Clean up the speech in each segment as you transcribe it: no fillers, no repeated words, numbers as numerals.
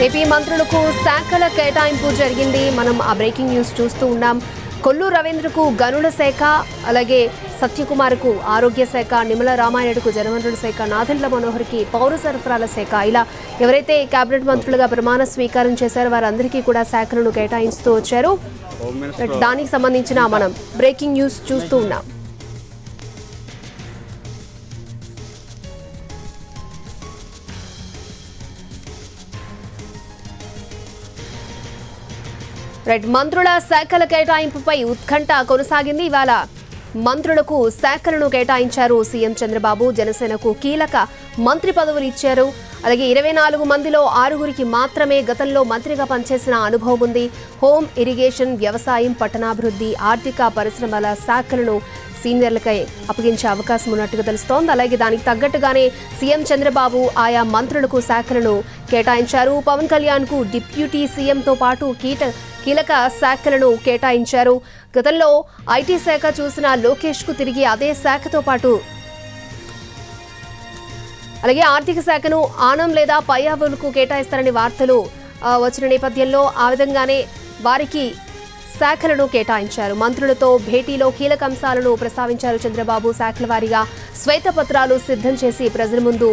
AP మంత్రులకు శాఖల కేటాయింపు జరిగింది. మనం ఆ బ్రేకింగ్ న్యూస్ చూస్తూ ఉన్నాం. కొల్లు రవీంద్రకు గనుల శాఖ, అలాగే సత్యకుమార్కు ఆరోగ్య శాఖ, నిమ్మల రామానాయుడుకు జలవనరుల శాఖ, నాదెండ్ల మనోహర్కి పౌర సరఫరాల శాఖ, ఇలా ఎవరైతే కేబినెట్ మంత్రులుగా ప్రమాణ స్వీకారం చేశారో వారందరికీ కూడా శాఖలను కేటాయిస్తూ వచ్చారు. దానికి సంబంధించిన మనం బ్రేకింగ్ న్యూస్ చూస్తూ ఉన్నాం. మంత్రుల శాఖల కేటాయింపుపై ఉత్కంఠ కొనసాగింది. ఇవాళ మంత్రులకు శాఖలను కేటాయించారు సీఎం చంద్రబాబు. జనసేనకు కీలక మంత్రి పదవులు ఇచ్చారు. అలాగే 24 మందిలో 6గురికి మాత్రమే గతంలో మంత్రిగా పనిచేసిన అనుభవం ఉంది. హోం, ఇరిగేషన్, వ్యవసాయం, పట్టణాభివృద్ధి, ఆర్థిక, పరిశ్రమల శాఖలను సీనియర్లకై అప్పగించే అవకాశం ఉన్నట్టుగా తెలుస్తోంది. అలాగే దానికి తగ్గట్టుగానే సీఎం చంద్రబాబు ఆయా మంత్రులకు శాఖలను కేటాయించారు. పవన్ కళ్యాణ్ కు డిప్యూటీ సీఎంతో పాటు కీలక శాఖలను కేటాయించారు. గతంలో ఐటీ శాఖ చూసిన లోకేష్ కు తిరిగి అదే శాఖతో పాటు అలాగే ఆర్థిక శాఖను ఆనం లేదా పయ్యావులకు కేటాయిస్తారని వార్తలు వచ్చిన నేపథ్యంలో ఆ విధంగానే వారికి శాఖలను కేటాయించారు. మంత్రులతో భేటీలో కీలక అంశాలను ప్రస్తావించారు చంద్రబాబు. శాఖల వారీగా శ్వేతపత్రాలు సిద్ధం చేసి ప్రజల ముందు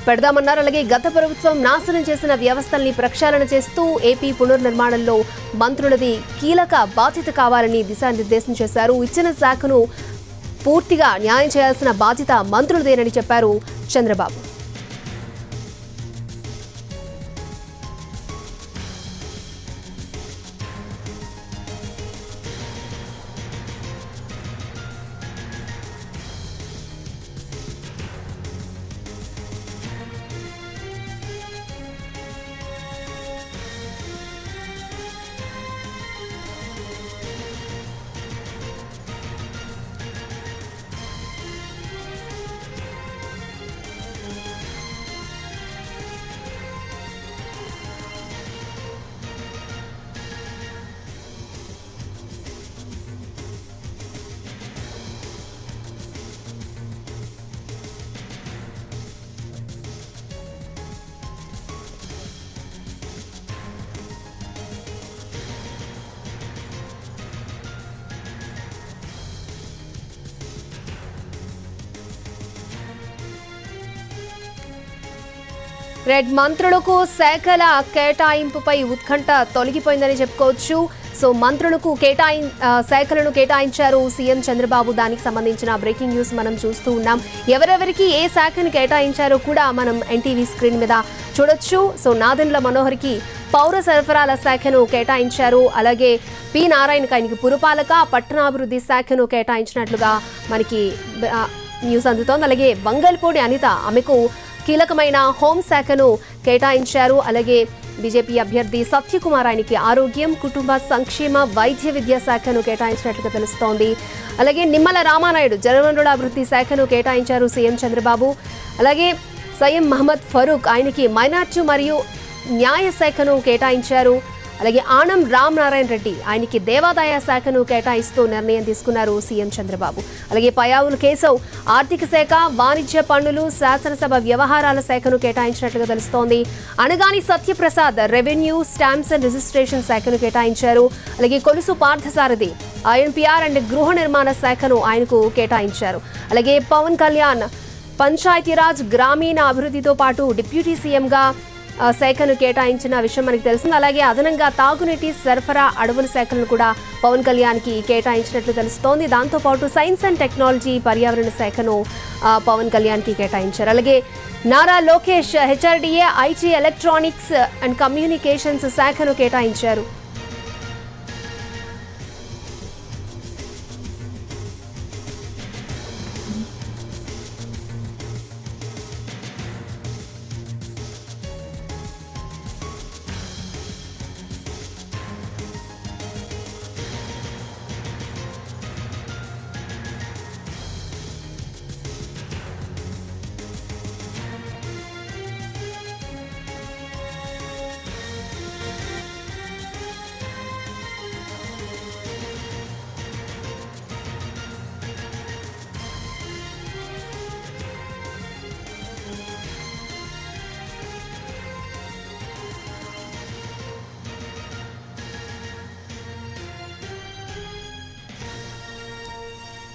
పెడదామన్నారు. అలాగే గత ప్రభుత్వం నాశనం చేసిన వ్యవస్థల్ని ప్రక్షాళన చేస్తూ ఏపీ పునర్నిర్మాణంలో మంత్రులది కీలక బాధ్యత కావాలని దిశానిర్దేశం చేశారు. ఇచ్చిన శాఖను పూర్తిగా న్యాయం చేయాల్సిన బాధ్యత మంత్రులదేనని చెప్పారు చంద్రబాబు. మంత్రులకు శాఖల కేటాయింపుపై ఉత్కంఠ తొలగిపోయిందని చెప్పుకోవచ్చు. సో మంత్రులకు శాఖలను కేటాయించారు సీఎం చంద్రబాబు. దానికి సంబంధించిన బ్రేకింగ్ న్యూస్ మనం చూస్తూ ఉన్నాం. ఎవరెవరికి ఏ శాఖను కేటాయించారో కూడా మనం ఎన్టీవీ స్క్రీన్ మీద చూడొచ్చు. సో నాదెండ్ల మనోహర్కి పౌర సరఫరాల శాఖను కేటాయించారు. అలాగే పి నారాయణకు ఆయనకి పురపాలక, పట్టణాభివృద్ధి శాఖను కేటాయించినట్లుగా మనకి న్యూస్ అందుతోంది. అలాగే వంగల్పూడి అనిత, ఆమెకు కీలకమైన హోంశాఖను కేటాయించారు. అలాగే బీజేపీ అభ్యర్థి సత్యకుమార్ ఆయనకి ఆరోగ్యం, కుటుంబ సంక్షేమ, వైద్య విద్యా శాఖను కేటాయించినట్లుగా తెలుస్తోంది. అలాగే నిమ్మల రామానాయుడు జలవనరుల అభివృద్ధి శాఖను కేటాయించారు సీఎం చంద్రబాబు. అలాగే సయ్యం మహమ్మద్ ఫరూక్ ఆయనకి మైనార్టీ మరియు న్యాయ శాఖను కేటాయించారు. అలాగే ఆనం రామనారాయణ రెడ్డి ఆయనకి దేవాదాయ శాఖను కేటాయిస్తూ నిర్ణయం తీసుకున్నారు సీఎం చంద్రబాబు. అలాగే పయావుల కేశవ్ ఆర్థిక శాఖ, వాణిజ్య పన్నులు, శాసనసభ వ్యవహారాల శాఖను కేటాయించినట్లుగా తెలుస్తోంది. Anagani Satyaprasad revenue, stamps and registration శాఖను కేటాయించారు. అలాగే కొలుసు పార్థసారథి ఐఎన్పిఆర్ అండ్ గృహ నిర్మాణ శాఖను ఆయనకు కేటాయించారు. అలాగే పవన్ కళ్యాణ్ పంచాయతీరాజ్, గ్రామీణ అభివృద్ధితో పాటు డిప్యూటీ సీఎంగా శాఖను కేటాయించిన విషయం మనకు తెలిసింది. అలాగే అదనంగా తాగునీటి సరఫరా, అడవుల శాఖలను కూడా పవన్ కళ్యాణ్కి కేటాయించినట్లు తెలుస్తోంది. దాంతోపాటు సైన్స్ అండ్ టెక్నాలజీ, పర్యావరణ శాఖను పవన్ కళ్యాణ్కి కేటాయించారు. అలాగే Nara Lokesh HRDA, IT, electronics and communications శాఖను కేటాయించారు.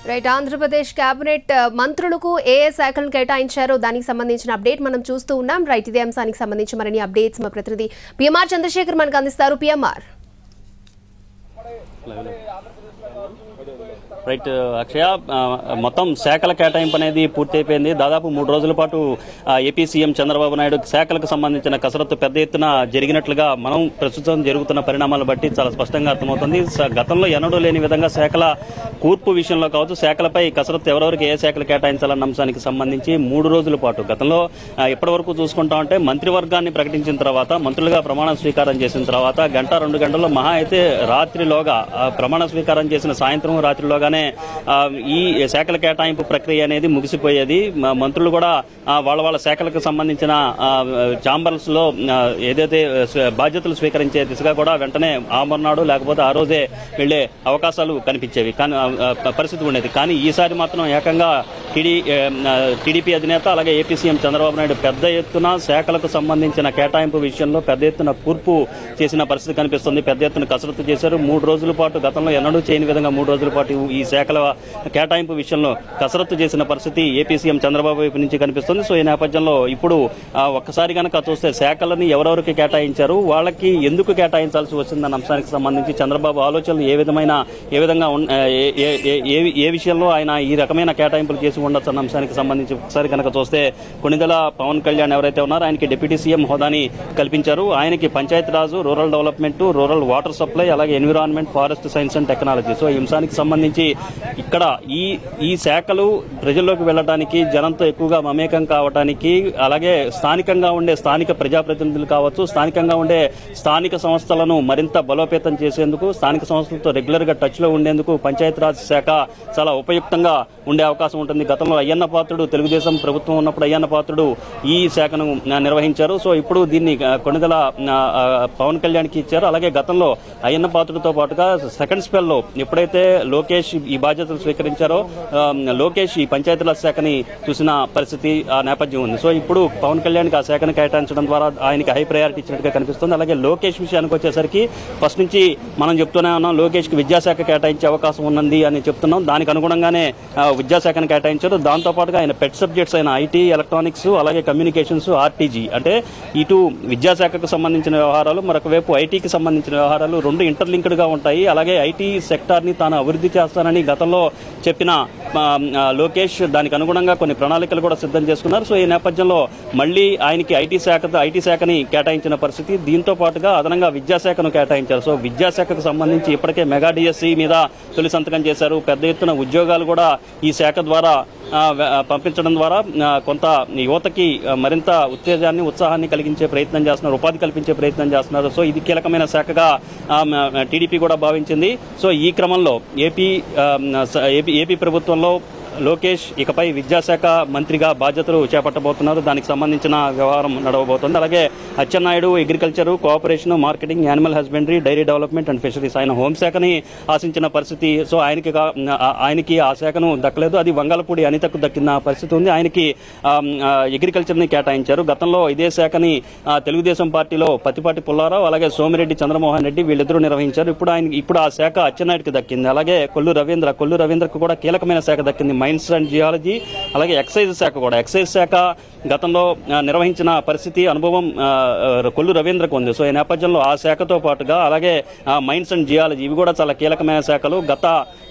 రైట్, ఆంధ్రప్రదేశ్ కేబినెట్ మంత్రులకు ఏ శాఖలను కేటాయించారో దానికి సంబంధించిన అప్డేట్ మనం చూస్తూ ఉన్నాం. రైట్, ఇదే అంశానికి సంబంధించి మరిన్ని అప్డేట్స్ మా ప్రతినిధి పిఎంఆర్ చంద్రశేఖర్ మనకు అందిస్తారు. పిఎంఆర్. రైట్ అక్షయ, మొత్తం శాఖల కేటాయింపు అనేది పూర్తి అయిపోయింది. దాదాపు 3 రోజుల పాటు ఏపీ సీఎం చంద్రబాబు నాయుడు శాఖలకు సంబంధించిన కసరత్తు పెద్ద ఎత్తున జరిగినట్లుగా మనం ప్రస్తుతం జరుగుతున్న పరిణామాలను బట్టి చాలా స్పష్టంగా అర్థమవుతుంది. గతంలో ఎన్నడూ లేని విధంగా శాఖల కూర్పు విషయంలో కావచ్చు, శాఖలపై కసరత్తు ఎవరెవరికి ఏ శాఖలు కేటాయించాలన్న అంశానికి సంబంధించి 3 రోజుల పాటు గతంలో ఇప్పటివరకు చూసుకుంటా ఉంటే మంత్రివర్గాన్ని ప్రకటించిన తర్వాత, మంత్రులుగా ప్రమాణ స్వీకారం చేసిన తర్వాత 1-2 గంటల్లో మహా అయితే రాత్రిలోగా ప్రమాణ స్వీకారం చేసిన సాయంత్రం రాత్రిలోగా ఈ శాఖల కేటాయింపు ప్రక్రియ అనేది ముగిసిపోయేది. మంత్రులు కూడా వాళ్ళ శాఖలకు సంబంధించిన ఛాంబర్స్ లో ఏదైతే బాధ్యతలు స్వీకరించే దిశగా కూడా వెంటనే ఆమర్నాడు లేకపోతే ఆ రోజే వెళ్లే అవకాశాలు కనిపించేవి, కానీ పరిస్థితి ఉండేది. కానీ ఈసారి మాత్రం ఏకంగా టీడీపీ అధినేత అలాగే ఏపీ సీఎం చంద్రబాబు నాయుడు పెద్ద ఎత్తున శాఖలకు సంబంధించిన కేటాయింపు విషయంలో పెద్ద ఎత్తున కూర్పు చేసిన పరిస్థితి కనిపిస్తుంది. పెద్ద ఎత్తున కసరత్తు చేశారు. 3 రోజుల పాటు, గతంలో ఎన్నడూ చేయని విధంగా 3 రోజుల పాటు ఈ శాఖల కేటాయింపు విషయంలో కసరత్తు చేసిన పరిస్థితి ఏపీ సీఎం చంద్రబాబు వైపు నుంచి కనిపిస్తుంది. సో ఈ నేపథ్యంలో ఇప్పుడు ఒక్కసారి కనుక చూస్తే శాఖలని ఎవరెవరికి కేటాయించారు, వాళ్ళకి ఎందుకు కేటాయించాల్సి వచ్చిందన్న అంశానికి సంబంధించి చంద్రబాబు ఆలోచనలు ఏ విధంగా ఏ విషయంలో ఆయన ఈ రకమైన కేటాయింపులు చేసి ఉండొచ్చు అన్న అంశానికి సంబంధించి ఒకసారి కనుక చూస్తే, కొణిదెల పవన్ కళ్యాణ్ ఎవరైతే ఉన్నారో ఆయనకి డిప్యూటీ సీఎం హోదాని కల్పించారు. ఆయనకి Panchayati Raj, rural development, rural water supply, అలాగే environment, forest science and technology. So ఈ అంశానికి సంబంధించి ఇక్కడ ఈ శాఖలు ప్రజల్లోకి వెళ్లడానికి, జనంతో ఎక్కువగా మమేకం కావడానికి, అలాగే స్థానికంగా ఉండే స్థానిక ప్రజాప్రతినిధులు కావచ్చు, స్థానికంగా ఉండే స్థానిక సంస్థలను మరింత బలోపేతం చేసేందుకు, స్థానిక సంస్థలతో రెగ్యులర్ గా టచ్ లో ఉండేందుకు పంచాయతీరాజ్ శాఖ చాలా ఉపయుక్తంగా ఉండే అవకాశం ఉంటుంది. గతంలో అయ్యన్న పాత్రుడు తెలుగుదేశం ప్రభుత్వం ఉన్నప్పుడు అయ్యన్న పాత్రుడు ఈ శాఖను నిర్వహించారు. సో ఇప్పుడు దీన్ని కొణిదెల పవన్ కళ్యాణ్ కి ఇచ్చారు. అలాగే గతంలో అయ్యన్న పాత్రుడితో పాటుగా సెకండ్ స్పెల్ లో ఎప్పుడైతే లోకేష్ ఈ బాధ్యతలు స్వీకరించారో, లోకేష్ ఈ పంచాయతీరాజ్ శాఖని చూసిన పరిస్థితి ఆ నేపథ్యం ఉంది. సో ఇప్పుడు పవన్ కళ్యాణ్ కి ఆ శాఖను కేటాయించడం ద్వారా ఆయనకి హై ప్రయారిటీ ఇచ్చినట్టుగా కనిపిస్తుంది. అలాగే లోకేష్ విషయానికి వచ్చేసరికి ఫస్ట్ నుంచి మనం చెప్తూనే ఉన్నాం, లోకేష్ కి విద్యాశాఖ కేటాయించే అవకాశం ఉన్నది అని చెప్తున్నాం. దానికి అనుగుణంగానే విద్యాశాఖను కేటాయించారు. దాంతో పాటుగా ఆయన పెట్ సబ్జెక్ట్స్ అయిన ఐటీ, ఎలక్ట్రానిక్స్, అలాగే కమ్యూనికేషన్స్, ఆర్టీజీ, అంటే ఇటు విద్యాశాఖకు సంబంధించిన వ్యవహారాలు, మరొక వైపు ఐటీకి సంబంధించిన వ్యవహారాలు రెండు ఇంటర్లింక్డ్ గా ఉంటాయి. అలాగే ఐటీ సెక్టార్ ని తాను అభివృద్ధి చేస్తానని గతంలో చెప్పిన లోకేష్ దానికి అనుగుణంగా కొన్ని ప్రణాళికలు కూడా సిద్ధం చేసుకున్నారు. సో ఈ నేపథ్యంలో మళ్లీ ఆయనకి ఐటీ శాఖని కేటాయించిన పరిస్థితి. దీంతో పాటుగా అదనంగా విద్యాశాఖను కేటాయించారు. సో విద్యాశాఖకు సంబంధించి ఇప్పటికే మెగా డిఎస్సి మీద తొలి సంతకం చేశారు. పెద్ద ఎత్తున ఉద్యోగాలు కూడా ఈ శాఖ ద్వారా పంపించడం ద్వారా కొంత యువతకి మరింత ఉత్తేజాన్ని, ఉత్సాహాన్ని కలిగించే ప్రయత్నం చేస్తున్నారు, ఉపాధి కల్పించే ప్రయత్నం చేస్తున్నారు. సో ఇది కీలకమైన శాఖగా టీడీపీ కూడా భావించింది. సో ఈ క్రమంలో ఏపీ ప్రభుత్వంలో లోకేష్ ఇకపై విద్యాశాఖ మంత్రిగా బాధ్యతలు చేపట్టబోతున్నారు. దానికి సంబంధించిన వ్యవహారం నడవబోతోంది. అలాగే Atchannaidu agriculture, cooperation, marketing, animal husbandry, dairy development and fisheries, ఆయన హోంశాఖని ఆశించిన పరిస్థితి. సో ఆయనకి ఆ శాఖను దక్కలేదు. అది వంగలపూడి అనితకు దక్కిన పరిస్థితి ఉంది. ఆయనకి అగ్రికల్చర్ ని కేటాయించారు. గతంలో ఇదే శాఖని తెలుగుదేశం పార్టీలో పత్తిపాటి పుల్లారావు, అలాగే సోమిరెడ్డి చంద్రమోహన్ రెడ్డి వీళ్ళిద్దరూ నిర్వహించారు. ఇప్పుడు ఆ శాఖ అచ్చెన్నాయుడికి దక్కింది. అలాగే కొల్లు రవీంద్రకు కూడా కీలకమైన శాఖ దక్కింది. మైన్స్ అండ్ జియాలజీ, అలాగే ఎక్సైజ్ శాఖ కూడా. ఎక్సైజ్ శాఖ గతంలో నిర్వహించిన పరిస్థితి, అనుభవం కొల్లు రవీంద్రకు ఉంది. సో ఈ నేపథ్యంలో ఆ శాఖతో పాటుగా అలాగే మైన్స్ అండ్ జియాలజీ ఇవి కూడా చాలా కీలకమైన శాఖలు. గత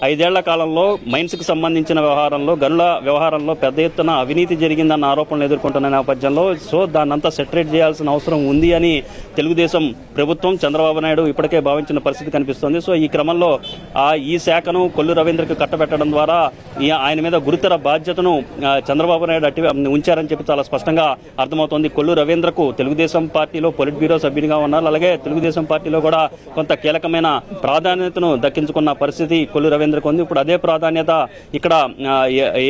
5 ఏళ్ల కాలంలో మైన్స్ కి సంబంధించిన వ్యవహారంలో, గనుల వ్యవహారంలో పెద్ద ఎత్తున అవినీతి జరిగిందన్న ఆరోపణలు ఎదుర్కొంటున్న నేపథ్యంలో సో దాన్నంతా సెటరేట్ చేయాల్సిన అవసరం ఉంది అని తెలుగుదేశం ప్రభుత్వం, చంద్రబాబు నాయుడు ఇప్పటికే భావించిన పరిస్థితి కనిపిస్తోంది. సో ఈ క్రమంలో ఈ శాఖను కొల్లు రవీంద్రకు కట్టబెట్టడం ద్వారా ఆయన మీద గురుతర బాధ్యతను చంద్రబాబు నాయుడు ఉంచారని చెప్పి చాలా స్పష్టంగా అర్థమవుతోంది. కొల్లు రవీంద్రకు తెలుగుదేశం పార్టీలో పొలిట్ బ్యూరో సభ్యునిగా ఉన్నారు. అలాగే తెలుగుదేశం పార్టీలో కూడా కొంత కీలకమైన ప్రాధాన్యతను దక్కించుకున్న పరిస్థితి కొల్లు రవీంద్రకు ఉంది. ఇప్పుడు అదే ప్రాధాన్యత ఇక్కడ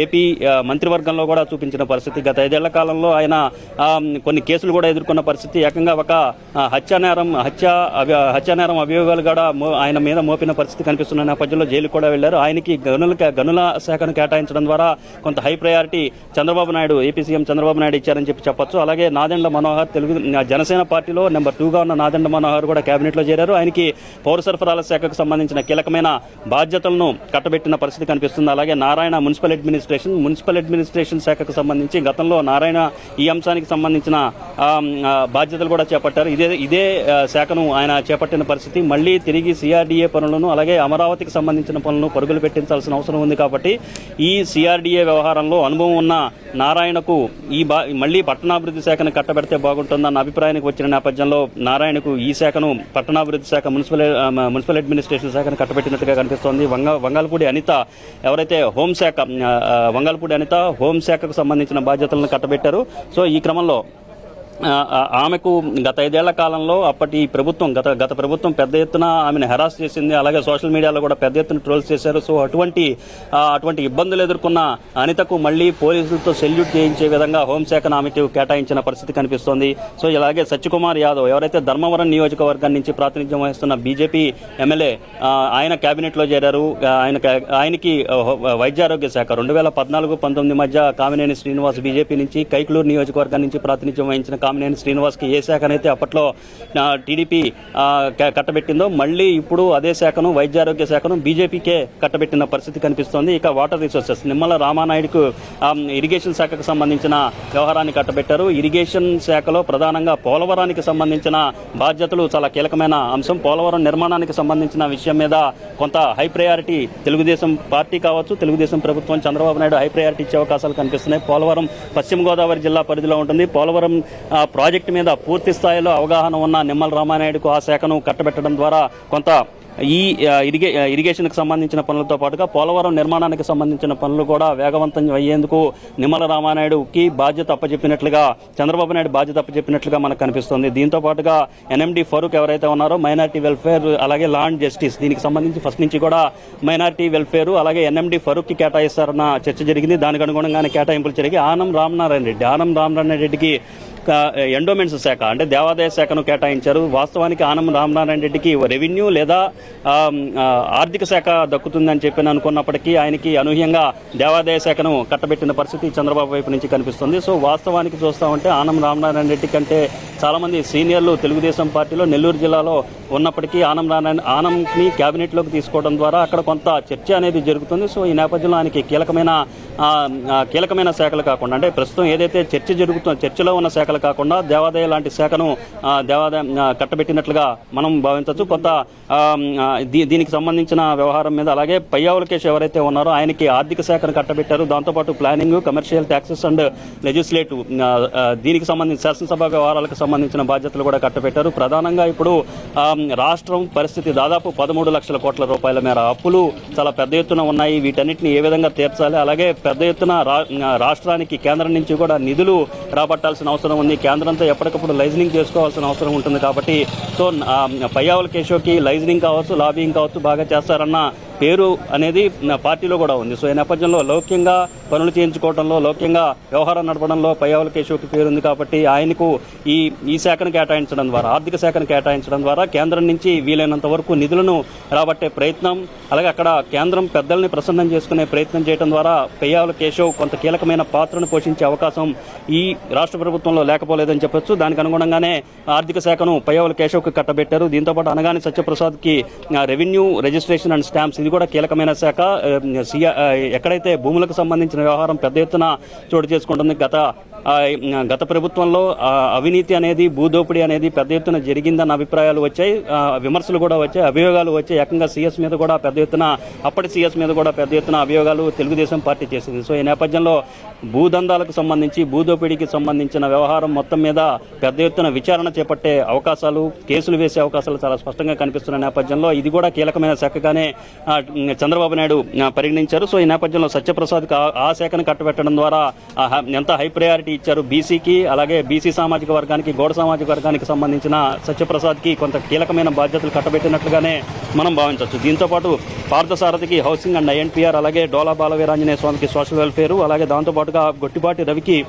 ఏపీ మంత్రివర్గంలో కూడా చూపించిన పరిస్థితి. గత 5 ఏళ్ల కాలంలో ఆయన కొన్ని కేసులు కూడా ఎదుర్కొన్న పరిస్థితి. ఏకంగా ఒక హత్యానేరం అభియోగాలు కూడా ఆయన మీద మోపిన పరిస్థితి కనిపిస్తున్న నేపథ్యంలో జైలు కూడా వెళ్లారు. ఆయనకి గనుల శాఖను కేటాయించడం ద్వారా కొంత high priority AP CM Chandrababu Naidu ఇచ్చారని చెప్పొచ్చు. అలాగే నాదెండ్ల మనోహర్ జనసేన పార్టీలో నెంబర్ 2గా ఉన్న నాదెండ్ల మనోహర్ కూడా కేబినెట్ లో చేరారు. ఆయనకి పౌర సరఫరాల శాఖకు సంబంధించిన కీలకమైన బాధ్యతలను కట్టబెట్టిన పరిస్థితి కనిపిస్తుంది. అలాగే నారాయణ మున్సిపల్ అడ్మినిస్ట్రేషన్ శాఖకు సంబంధించి గతంలో నారాయణ ఈ అంశానికి సంబంధించిన బాధ్యతలు కూడా చేపట్టారు. ఇదే శాఖను ఆయన చేపట్టిన పరిస్థితి. మళ్లీ తిరిగి సిఆర్డీఏ పనులను అలాగే అమరావతికి సంబంధించిన పనులను పరుగులు పెట్టించాల్సిన అవసరం ఉంది. కాబట్టి ఈ సిఆర్డీఏ వ్యవహారంలో అనుభవం ఉన్న నారాయణకు మళ్లీ పట్టణాభివృద్ధి శాఖను కట్టబెడితే బాగుంటుందన్న అభిప్రాయానికి వచ్చిన నేపథ్యంలో నారాయణకు ఈ శాఖను పట్టణాభివృద్ధి శాఖ మున్సిపల్ అడ్మినిస్ట్రేషన్ శాఖను కట్టబెట్టినట్టుగా కనిపిస్తోంది. వంగాలపూడి అనిత ఎవరైతే వంగాలపూడి అనిత హోంశాఖకు సంబంధించిన బాధ్యతలను కట్టబెట్టారు. సో ఈ క్రమంలో ఆమెకు గత 5 ఏళ్ల కాలంలో అప్పటి ప్రభుత్వం గత ప్రభుత్వం పెద్ద ఎత్తున ఆమెను హెరాస్ చేసింది. అలాగే సోషల్ మీడియాలో కూడా పెద్ద ఎత్తున ట్రోల్స్ చేశారు. సో అటువంటి ఇబ్బందులు ఎదుర్కొన్న అనితకు మళ్లీ పోలీసులతో సెల్యూట్ చేయించే విధంగా హోంశాఖను ఆమెకు కేటాయించిన పరిస్థితి కనిపిస్తోంది. సో ఇలాగే సత్యకుమార్ యాదవ్ ఎవరైతే ధర్మవరం నియోజకవర్గం నుంచి ప్రాతినిధ్యం వహిస్తున్న బీజేపీ ఎమ్మెల్యే, ఆయన కేబినెట్ లో చేరారు. ఆయనకి వైద్యారోగ్య శాఖ 2014-19 మధ్య కామినేని శ్రీనివాస్ బీజేపీ నుంచి, కైకలూరు నియోజకవర్గం నుంచి ప్రాతినిధ్యం వహించిన కామినేని శ్రీనివాస్కి ఏ శాఖనైతే అప్పట్లో టీడీపీ కట్టబెట్టిందో మళ్లీ ఇప్పుడు అదే శాఖను వైద్యారోగ్య శాఖను బీజేపీకే కట్టబెట్టిన పరిస్థితి కనిపిస్తోంది. ఇక వాటర్ రిసోర్సెస్ నిమ్మల రామానాయుడుకు ఇరిగేషన్ శాఖకు సంబంధించిన వ్యవహారాన్ని కట్టబెట్టారు. ఇరిగేషన్ శాఖలో ప్రధానంగా పోలవరానికి సంబంధించిన బాధ్యతలు చాలా కీలకమైన అంశం. పోలవరం నిర్మాణానికి సంబంధించిన విషయం మీద కొంత హై ప్రయారిటీ తెలుగుదేశం పార్టీ కావచ్చు, తెలుగుదేశం ప్రభుత్వం చంద్రబాబు నాయుడు హై ప్రయారిటీ ఇచ్చే అవకాశాలు కనిపిస్తున్నాయి. పోలవరం పశ్చిమ గోదావరి జిల్లా పరిధిలో ఉంటుంది. పోలవరం ప్రాజెక్టు మీద పూర్తి స్థాయిలో అవగాహన ఉన్న నిమ్మల రామానాయుడుకు ఆ శాఖను కట్టబెట్టడం ద్వారా కొంత ఈ ఇరిగేషన్కి సంబంధించిన పనులతో పాటుగా పోలవరం నిర్మాణానికి సంబంధించిన పనులు కూడా వేగవంతం అయ్యేందుకు నిమ్మల రామానాయుడుకి బాధ్యత అప్పచెప్పినట్లుగా చంద్రబాబు నాయుడు బాధ్యత అప్పచెప్పినట్లుగా మనకు కనిపిస్తుంది. దీంతో పాటుగా ఎన్ఎండి ఫరూక్ ఎవరైతే ఉన్నారో మైనారిటీ వెల్ఫేర్ అలాగే లా అండ్ జస్టిస్, దీనికి సంబంధించి ఫస్ట్ నుంచి కూడా మైనారిటీ వెల్ఫేర్ అలాగే ఎన్ఎండి ఫరూక్ కి కేటాయిస్తారన్న చర్చ జరిగింది. దానికి అనుగుణంగానే కేటాయింపులు జరిగి ఆనం రామనారాయణ రెడ్డికి ఎండోమెంట్స్ శాఖ అంటే దేవాదాయ శాఖను కేటాయించారు. వాస్తవానికి ఆనం రామనారాయణ రెడ్డికి రెవెన్యూ లేదా ఆర్థిక శాఖ దక్కుతుందని చెప్పి అనుకున్నప్పటికీ ఆయనకి అనూహ్యంగా దేవాదాయ శాఖను కట్టబెట్టిన పరిస్థితి చంద్రబాబు వైపు నుంచి కనిపిస్తుంది. సో వాస్తవానికి చూస్తామంటే ఆనం రామనారాయణ రెడ్డి కంటే చాలా మంది సీనియర్లు తెలుగుదేశం పార్టీలో నెల్లూరు జిల్లాలో ఉన్నప్పటికీ ఆనంని కేబినెట్ లోకి తీసుకోవడం ద్వారా అక్కడ కొంత చర్చ అనేది జరుగుతుంది. సో ఈ నేపథ్యంలో ఆయనకి కీలకమైన శాఖలు కాకుండా అంటే ప్రస్తుతం ఏదైతే చర్చలో ఉన్న శాఖలు కాకుండా దేవాదాయ లాంటి శాఖను కట్టబెట్టినట్లుగా మనం భావించవచ్చు. కొంత దీనికి సంబంధించిన వ్యవహారం మీద అలాగే పయ్యావుల కేసు ఎవరైతే ఉన్నారో ఆయనకి ఆర్థిక శాఖను కట్టబెట్టారు. దాంతోపాటు planning, commercial taxes and legislative దీనికి సంబంధించి శాసనసభ వ్యవహారాలకు సంబంధించిన బాధ్యతలు కూడా కట్టబెట్టారు. ప్రధానంగా ఇప్పుడు రాష్ట్రం పరిస్థితి దాదాపు 13 లక్షల కోట్ల రూపాయల మేర అప్పులు చాలా పెద్ద ఎత్తున ఉన్నాయి. వీటన్నిటిని ఏ విధంగా తీర్చాలి, అలాగే పెద్ద ఎత్తున రాష్ట్రానికి కేంద్రం నుంచి కూడా నిధులు రాబట్టాల్సిన అవసరం ఉంది. కేంద్రంతో ఎప్పటికప్పుడు లైజనింగ్ చేసుకోవాల్సిన అవసరం ఉంటుంది. కాబట్టి సో పయ్యావుల కేశవ్కి లైజనింగ్ కావచ్చు, లాబింగ్ కావచ్చు బాగా చేస్తారన్న పేరు అనేది పార్టీలో కూడా ఉంది. సో ఈ నేపథ్యంలో లౌక్యంగా పనులు చేయించుకోవడంలో, లౌక్యంగా వ్యవహారం నడపడంలో పయ్యావుల కేశవ్కి పేరుంది. కాబట్టి ఆయనకు ఈ శాఖను కేటాయించడం ద్వారా, ఆర్థిక శాఖను కేటాయించడం ద్వారా కేంద్రం నుంచి వీలైనంత వరకు నిధులను రాబట్టే ప్రయత్నం, అలాగే అక్కడ కేంద్రం పెద్దల్ని ప్రసన్నం చేసుకునే ప్రయత్నం చేయడం ద్వారా పయ్యావుల కేశవ్ కొంత కీలకమైన పాత్రను పోషించే అవకాశం ఈ రాష్ట్ర ప్రభుత్వంలో లేకపోలేదని చెప్పొచ్చు. దానికి అనుగుణంగానే ఆర్థిక శాఖను పయ్యావుల కేశవ్కి కట్టబెట్టారు. దీంతోపాటు అనగాని సత్యప్రసాద్కి రెవెన్యూ, రిజిస్ట్రేషన్ అండ్ స్టాంప్స్ ఇది కూడా కీలకమైన శాఖ. ఎక్కడైతే భూములకు సంబంధించిన వ్యవహారం పెద్ద ఎత్తున చోటు చేసుకుంటుంది. గత ప్రభుత్వంలో అవినీతి అనేది, భూదోపిడీ అనేది పెద్ద ఎత్తున జరిగిందన్న అభిప్రాయాలు వచ్చాయి, విమర్శలు కూడా వచ్చాయి, అభియోగాలు వచ్చాయి. ఏకంగా సీఎస్ మీద కూడా పెద్ద ఎత్తున, అప్పటి సీఎస్ మీద కూడా పెద్ద ఎత్తున అభియోగాలు తెలుగుదేశం పార్టీ చేసింది. సో ఈ నేపథ్యంలో భూదందాలకు సంబంధించి, భూదోపిడీకి సంబంధించిన వ్యవహారం మొత్తం మీద పెద్ద ఎత్తున విచారణ చేపట్టే అవకాశాలు, కేసులు వేసే అవకాశాలు చాలా స్పష్టంగా కనిపిస్తున్న నేపథ్యంలో ఇది కూడా కీలకమైన శాఖగానే చంద్రబాబు నాయుడు పరిగణించారు. సో ఈ నేపథ్యంలో సత్యప్రసాద్కి ఆ శాఖను కట్టబెట్టడం ద్వారా ఎంత హై ప్రయారిటీ ఇచ్చారు బీసీకి, అలాగే బీసీ సామాజిక వర్గానికి, గౌడ సామాజిక వర్గానికి సంబంధించిన సత్యప్రసాద్కి కొంత కీలకమైన బాధ్యతలు కట్టబెట్టినట్లుగానే మనం భావించవచ్చు. దీంతో పాటు పార్థసారథికి హౌసింగ్ అండ్ ఐఎన్పిఆర్, అలాగే డోలా బాలవీరాంజనేయ స్వామికి సోషల్ వెల్ఫేర్, అలాగే దాంతోపాటుగా గొట్టిపాటి రవికి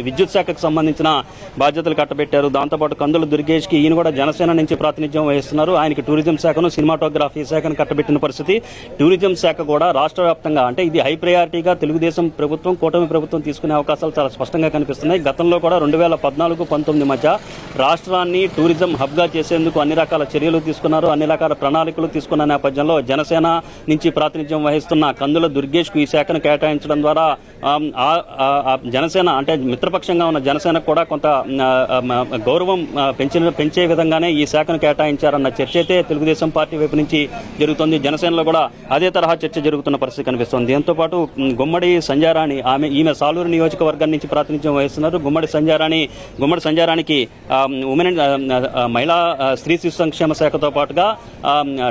విద్యుత్ శాఖకు సంబంధించిన బాధ్యతలు కట్టబెట్టారు. దాంతోపాటు కందుల దుర్గేష్కి ఈయన కూడా జనసేన నుంచి ప్రాతినిధ్యం వహిస్తున్నారు. ఆయనకి టూరిజం శాఖను, సినిమాటోగ్రఫీ శాఖను కట్టబెట్టిన పరిస్థితి. టూరిజం శాఖ కూడా రాష్ట్ర వ్యాప్తంగా అంటే ఇది హై ప్రయారిటీగా తెలుగుదేశం ప్రభుత్వం, కూటమి ప్రభుత్వం తీసుకునే అవకాశాలు చాలా స్పష్టంగా కనిపిస్తున్నాయి. గతంలో కూడా 2014-19 మధ్య రాష్ట్రాన్ని టూరిజం హబ్గా చేసేందుకు అన్ని రకాల చర్యలు తీసుకున్నారు, అన్ని రకాల ప్రణాళికలు తీసుకున్న నేపథ్యంలో జనసేన నుంచి ప్రాతినిధ్యం వహిస్తున్న కందుల దుర్గేష్కు ఈ శాఖను కేటాయించడం ద్వారా జనసేన అంటే మిత్రపక్షంగా ఉన్న జనసేనకు కూడా కొంత గౌరవం పెంచే విధంగానే ఈ శాఖను కేటాయించారన్న చర్చ అయితే తెలుగుదేశం పార్టీ వైపు నుంచి జరుగుతుంది. జనసేనలో కూడా అదే తరహా చర్చ జరుగుతున్న పరిస్థితి కనిపిస్తుంది. దీంతో పాటు గుమ్మడి సంధ్యారాణి ఈమె సాలూరు నియోజకవర్గం నుంచి ప్రాతినిధ్యం వహిస్తున్నారు. గుమ్మడి సంధ్యారానికి ఉమెన్ మహిళా స్త్రీ శిశు సంక్షేమ శాఖతో పాటుగా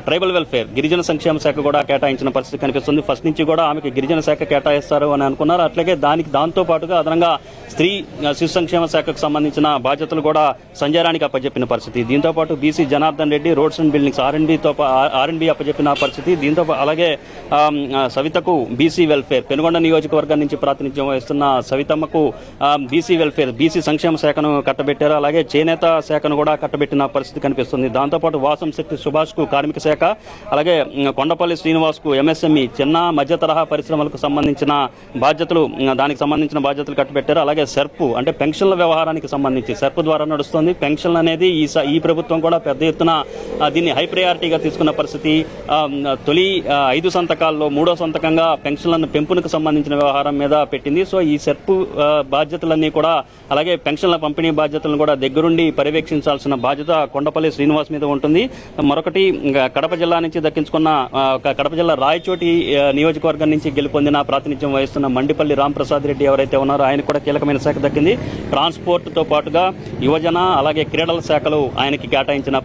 ట్రైబల్ వెల్ఫేర్, గిరిజన సంక్షేమ శాఖ కూడా కేటాయించిన పరిస్థితి కనిపిస్తుంది. ఫస్ట్ నుంచి కూడా ఆమెకి గిరిజన శాఖ కేటాయిస్తారు అని అనుకున్నారు. అట్లాగే దాంతో పాటుగా అదనంగా స్త్రీ శిశు సంక్షేమ శాఖకు సంబంధించిన బాధ్యతలు కూడా సంధ్యారానికి అప్పచెప్పిన పరిస్థితి. దీంతో పాటు BC Janardhan Reddy roads and buildings ఆర్ఎండ్బి అప్పచెప్పిన పరిస్థితి. దీంతో అలాగే సవితకు బీసీ వెల్ఫేర్, పెనుగొండ నియోజకవర్గం నుంచి ప్రాతినిధ్యం వహిస్తున్న సవితమ్మకు బీసీ వెల్ఫేర్, బీసీ సంక్షేమ శాఖను కట్టబెట్టారు. అలాగే చేనేత శాఖను కూడా కట్టబెట్టిన పరిస్థితి కనిపిస్తుంది. దాంతోపాటు వాసంశెట్టి సుభాష్కు కార్మిక శాఖ, అలాగే కొండపల్లి శ్రీనివాస్కు ఎంఎస్ఎంఈ, చిన్న మధ్య తరహా పరిశ్రమలకు సంబంధించిన దానికి సంబంధించిన బాధ్యతలు కట్టబెట్టారు. అలాగే సెర్పు అంటే పెన్షన్ల వ్యవహారానికి సంబంధించి సెర్పు ద్వారా నడుస్తుంది. పెన్షన్లు అనేది ఈ ప్రభుత్వం కూడా పెద్ద ఎత్తున దీన్ని హై ప్రయారిటీగా తీసుకున్న పరిస్థితి. తొలి 5 సంతకాల్లో 3వ సంతకంగా పెన్షన్లను పెంపునకు సంబంధించిన వ్యవహారం మీద పెట్టింది. సో ఈ సెర్పు బాధ్యతలన్నీ కూడా, అలాగే పెన్షన్ల పంపిణీ బాధ్యతలను కూడా దగ్గరుండి పర్యవేక్షించాల్సిన బాధ్యత కొండపల్లి శ్రీనివాస్ మీద ఉంటుంది. మరొకటి కడప జిల్లా నుంచి దక్కించుకున్న కడప జిల్లా రాయచోటి నియోజకవర్గం నుంచి గెలుపొందిన ప్రాతినిధ్యం వహిస్తున్న మండిపల్లి రాంప్రసాద్ రెడ్డి ఎవరైతే ఉన్నారో ఆయన కూడా కీలకమైన శాఖ దక్కింది. ట్రాన్స్పోర్ట్తో పాటుగా యువజన అలాగే క్రీడల శాఖలు ఆయనకి కేటాయించిన